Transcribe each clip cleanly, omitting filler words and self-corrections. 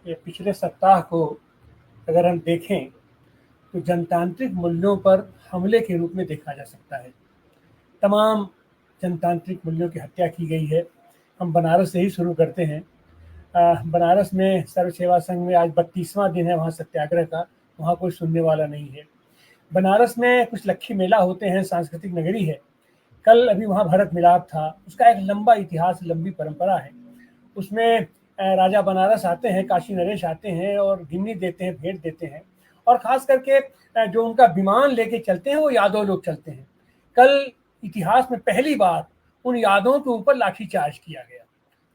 ये पिछले सप्ताह को अगर हम देखें तो जनतांत्रिक मूल्यों पर हमले के रूप में देखा जा सकता है। तमाम जनतांत्रिक मूल्यों की हत्या की गई है। हम बनारस से ही शुरू करते हैं। बनारस में सर्व सेवा संघ में आज 32वां दिन है वहाँ सत्याग्रह का। वहाँ कोई सुनने वाला नहीं है। बनारस में कुछ लक्खी मेला होते हैं, सांस्कृतिक नगरी है। कल अभी वहाँ भरत मिलाप था। उसका एक लंबा इतिहास, लंबी परंपरा है। उसमें राजा बनारस आते हैं, काशी नरेश आते हैं और गिन्नी देते हैं, भेंट देते हैं। और खास करके जो उनका विमान लेके चलते हैं वो यादव लोग चलते हैं। कल इतिहास में पहली बार उन यादवों के ऊपर लाठीचार्ज किया गया।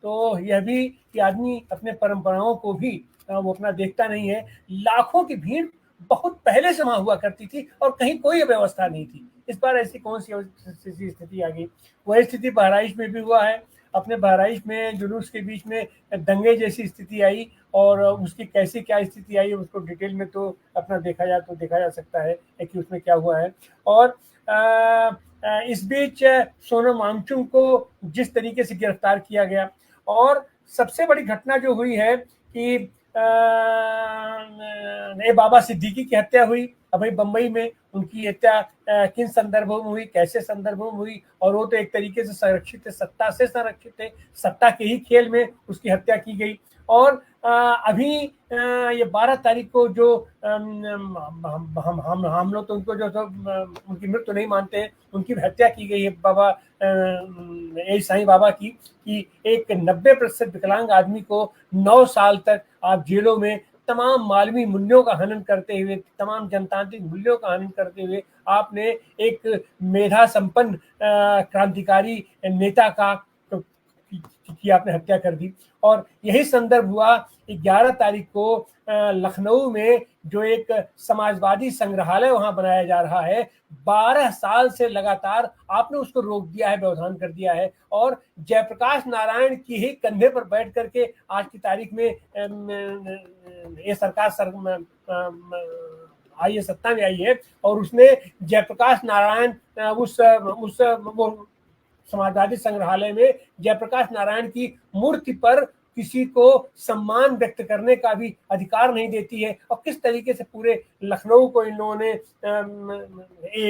तो यह भी कि आदमी अपने परंपराओं को भी वो अपना देखता नहीं है। लाखों की भीड़ बहुत पहले से वहां हुआ करती थी और कहीं कोई व्यवस्था नहीं थी। इस बार ऐसी कौन सी स्थिति आ गई? वही स्थिति बहराइच में भी हुआ है। अपने बहराइच में जुलूस के बीच में दंगे जैसी स्थिति आई और उसकी कैसी क्या स्थिति आई उसको डिटेल में तो अपना देखा जा सकता है कि उसमें क्या हुआ है। और इस बीच सोनम वांगचुक को जिस तरीके से गिरफ्तार किया गया, और सबसे बड़ी घटना जो हुई है कि बाबा सिद्दीकी की हत्या हुई अभी बंबई में। उनकी हत्या किन संदर्भों में हुई, कैसे संदर्भों में हुई, और वो तो एक तरीके से संरक्षित है, सत्ता से संरक्षित है, सत्ता के ही खेल में उसकी हत्या की गई। और अभी ये 12 तारीख को जो हम लोग तो उनको जो उनकी मृत्यु नहीं मानते हैं, उनकी हत्या की गई है बाबा साईं बाबा की, कि एक 90% विकलांग आदमी को 9 साल तक आप जेलों में तमाम मानवीय मूल्यों का हनन करते हुए, तमाम जनतांत्रिक मूल्यों का हनन करते हुए आपने एक मेधा संपन्न क्रांतिकारी नेता का की आपने हत्या कर दी। और यही संदर्भ हुआ 11 तारीख को लखनऊ में जो एक समाजवादी संग्रहालय वहां बनाया जा रहा है। 12 साल से लगातार आपने उसको रोक दिया है, व्यवधान कर दिया है। और जयप्रकाश नारायण की ही कंधे पर बैठ करके आज की तारीख में ये सरकार आई है, सत्ता में आई है, और उसने जयप्रकाश नारायण उस वो समाजवादी संग्रहालय में जयप्रकाश नारायण की मूर्ति पर किसी को सम्मान व्यक्त करने का भी अधिकार नहीं देती है। और किस तरीके से पूरे लखनऊ को इन लोगों ने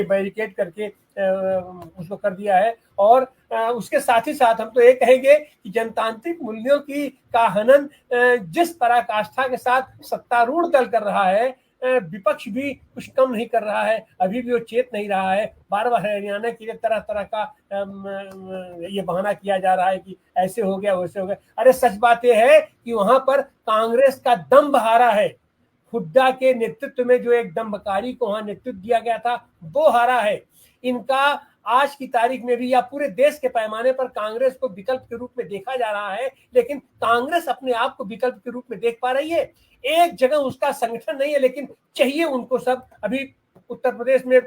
बैरिकेड करके उसको कर दिया है। और उसके साथ ही साथ हम तो ये कहेंगे कि जनतांत्रिक मूल्यों की का हनन जिस पराकाष्ठा के साथ सत्तारूढ़ दल कर रहा है, विपक्ष भी कुछ कम नहीं कर रहा है। अभी भी वो चेत नहीं रहा है। बार बार हरियाणा के लिए तरह तरह का ये बहाना किया जा रहा है कि ऐसे हो गया, वैसे हो गया। अरे सच बात यह है कि वहां पर कांग्रेस का दम्भ हारा है। हुड्डा के नेतृत्व में जो एक दम्भकारी को वहां नेतृत्व दिया गया था वो हारा है। इनका आज की तारीख में भी या पूरे देश के पैमाने पर कांग्रेस को विकल्प के रूप में देखा जा रहा है, लेकिन कांग्रेस अपने आप को विकल्प के रूप में देख पा रही है? एक जगह उसका संगठन नहीं है, लेकिन चाहिए उनको सब। अभी उत्तर प्रदेश में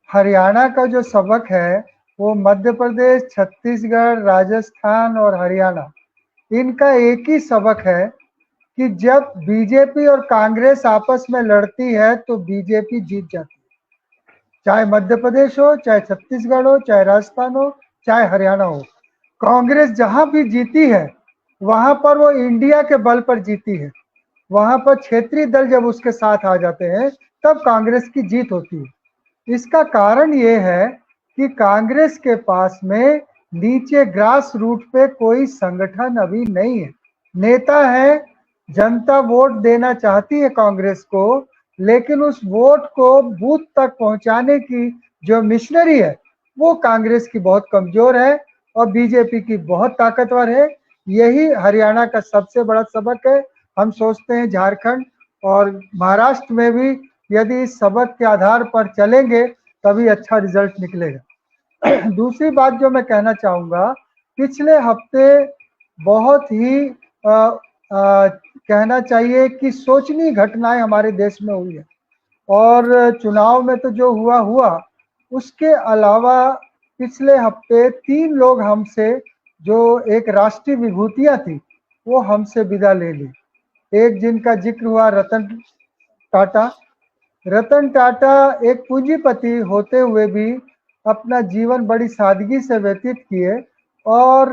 हरियाणा का जो सबक है वो मध्य प्रदेश, छत्तीसगढ़, राजस्थान और हरियाणा, इनका एक ही सबक है कि जब बीजेपी और कांग्रेस आपस में लड़ती है तो बीजेपी जीत जाती है। चाहे मध्य प्रदेश हो, चाहे छत्तीसगढ़ हो, चाहे राजस्थान हो, चाहे हरियाणा हो। कांग्रेस जहां भी जीती है वहां पर वो इंडिया के बल पर जीती है। वहां पर क्षेत्रीय दल जब उसके साथ आ जाते हैं तब कांग्रेस की जीत होती है। इसका कारण ये है कि कांग्रेस के पास में नीचे ग्रास रूट पे कोई संगठन अभी नहीं है। नेता है, जनता वोट देना चाहती है कांग्रेस को, लेकिन उस वोट को बूथ तक पहुंचाने की जो मिशनरी है वो कांग्रेस की बहुत कमजोर है और बीजेपी की बहुत ताकतवर है। यही हरियाणा का सबसे बड़ा सबक है। हम सोचते हैं झारखंड और महाराष्ट्र में भी यदि इस सबक के आधार पर चलेंगे तभी अच्छा रिजल्ट निकलेगा। दूसरी बात जो मैं कहना चाहूँगा, पिछले हफ्ते बहुत ही कहना चाहिए कि सोचनीय घटनाएं हमारे देश में हुई है। और चुनाव में तो जो हुआ, उसके अलावा पिछले हफ्ते 3 लोग हमसे, जो एक राष्ट्रीय विभूतियां थी, वो हमसे विदा ले ली। एक जिनका जिक्र हुआ रतन टाटा। रतन टाटा एक पूंजीपति होते हुए भी अपना जीवन बड़ी सादगी से व्यतीत किए और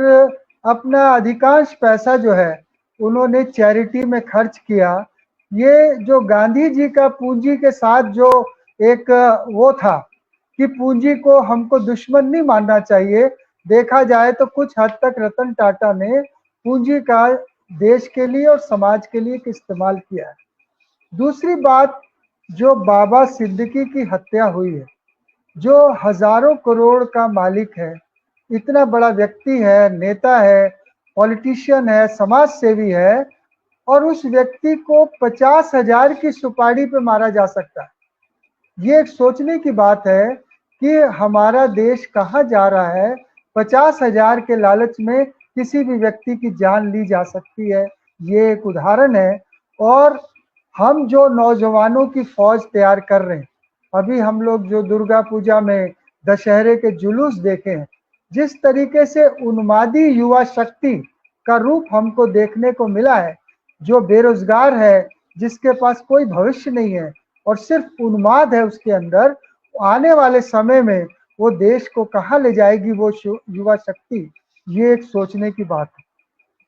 अपना अधिकांश पैसा जो है उन्होंने चैरिटी में खर्च किया। ये जो गांधी जी का पूंजी के साथ जो एक वो था कि पूंजी को हमको दुश्मन नहीं मानना चाहिए, देखा जाए तो कुछ हद तक रतन टाटा ने पूंजी का देश के लिए और समाज के लिए इस्तेमाल किया है। दूसरी बात, जो बाबा सिद्दीकी की हत्या हुई है, जो हजारों करोड़ का मालिक है, इतना बड़ा व्यक्ति है, नेता है, पॉलिटिशियन है, समाज सेवी है, और उस व्यक्ति को 50,000 की सुपारी पे मारा जा सकता है। ये एक सोचने की बात है कि हमारा देश कहाँ जा रहा है। 50,000 के लालच में किसी भी व्यक्ति की जान ली जा सकती है, ये एक उदाहरण है। और हम जो नौजवानों की फौज तैयार कर रहे हैं, अभी हम लोग जो दुर्गा पूजा में दशहरे के जुलूस देखे हैं, जिस तरीके से उन्मादी युवा शक्ति का रूप हमको देखने को मिला है, जो बेरोजगार है, जिसके पास कोई भविष्य नहीं है और सिर्फ उन्माद है उसके अंदर, आने वाले समय में वो देश को कहाँ ले जाएगी वो युवा शक्ति, ये एक सोचने की बात है।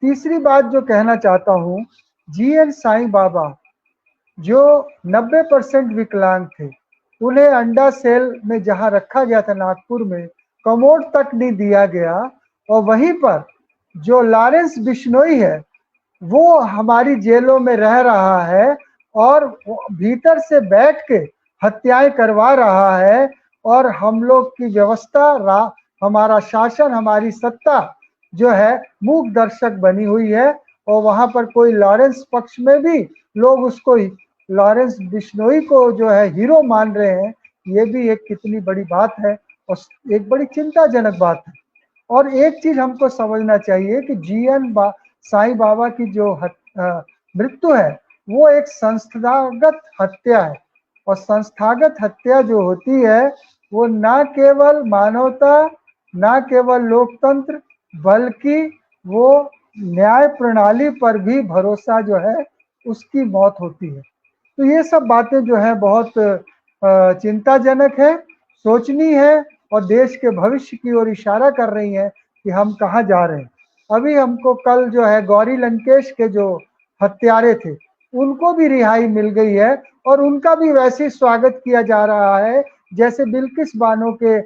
तीसरी बात जो कहना चाहता हूँ, जीएन साईं बाबा जो 90% विकलांग थे, उन्हें अंडा सेल में जहां रखा गया था नागपुर में, कमोड तक नहीं दिया गया, और वहीं पर जो लॉरेंस बिश्नोई है वो हमारी जेलों में रह रहा है और भीतर से बैठ के हत्याएं करवा रहा है, और हम लोग की व्यवस्था, हमारा शासन, हमारी सत्ता जो है मूक दर्शक बनी हुई है। और वहां पर कोई लॉरेंस पक्ष में भी लोग उसको, लॉरेंस बिश्नोई को जो है हीरो मान रहे हैं, ये भी एक कितनी बड़ी बात है और एक बड़ी चिंताजनक बात है। और एक चीज हमको समझना चाहिए कि जीएन साईं बाबा की जो मृत्यु है वो एक संस्थागत हत्या है, और संस्थागत हत्या जो होती है वो ना केवल मानवता, ना केवल लोकतंत्र, बल्कि वो न्याय प्रणाली पर भी भरोसा जो है उसकी मौत होती है। तो ये सब बातें जो है बहुत चिंताजनक है, सोचनी है, और देश के भविष्य की ओर इशारा कर रही है कि हम कहाँ जा रहे हैं। अभी हमको कल जो है गौरी लंकेश के जो हत्यारे थे उनको भी रिहाई मिल गई है, और उनका भी वैसे ही स्वागत किया जा रहा है जैसे बिल्किस बानो के